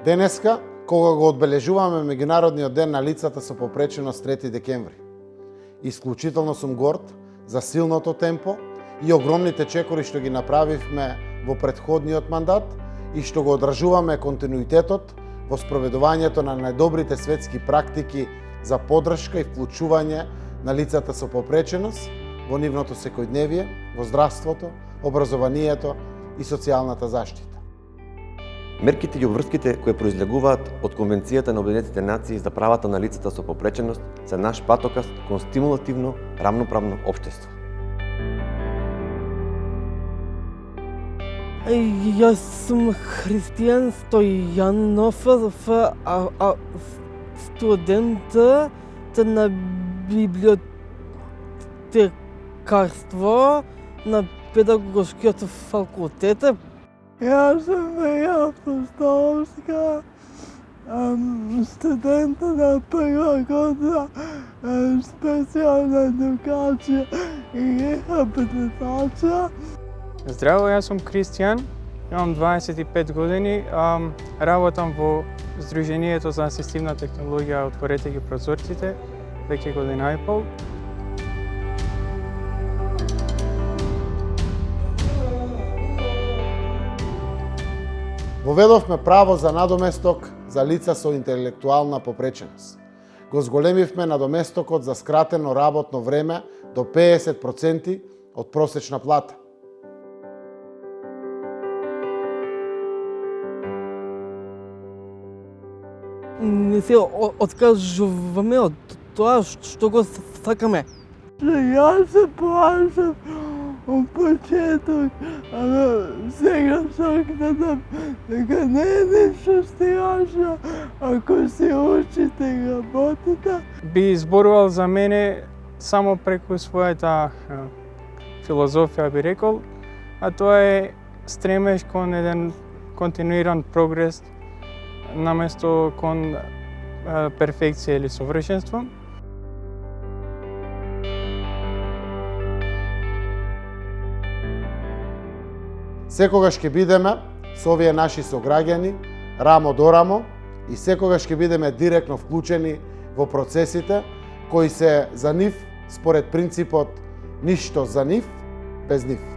Денеска, кога го одбележуваме Меѓународниот ден на лицата со попреченост 3 декември. Исклучително сум горд за силното темпо и огромните чекори што ги направивме во претходниот мандат и што го одржуваме континуитетот во спроведувањето на најдобрите светски практики за поддршка и вклучување на лицата со попреченост во нивното секојдневие, во здравството, образованието и социјалната заштита. Мерките и обврските кои произлегуваат од Конвенцијата на Обединетите нации за правата на лицата со попреченост се наш патоказ кон стимулативно, рамноправно општество. Јас сум Христијан Стојанов, студент на библиотекарство на педагошкиот факултет. Јас сум Меја Апостолска, студент на прва година специјална едукација и рехабилитација. Здраво, јас сум Кристијан, имам 25 години, работам во Сдруженијето за асистивна технологија Отворете ги прозорците, веќе година и пол. Воведовме право за надоместок за лица со интелектуална попреченост. Го зголемивме надоместокот за скратено работно време до 50% од просечна плата. Не се откажуваме од тоа што го сакаме. Јас се плашам од почеток, сега сакнам дека не е ништо страшно ако се учите и работите. Би зборувал за мене само преку својата филозофија, би рекол, а тоа е стремеж кон еден континуиран прогрес наместо кон перфекција или совршенство. Секогаш ќе бидеме со овие наши сограѓани, рамо до рамо, и секогаш ќе бидеме директно вклучени во процесите кои се за нив според принципот ништо за нив без нив.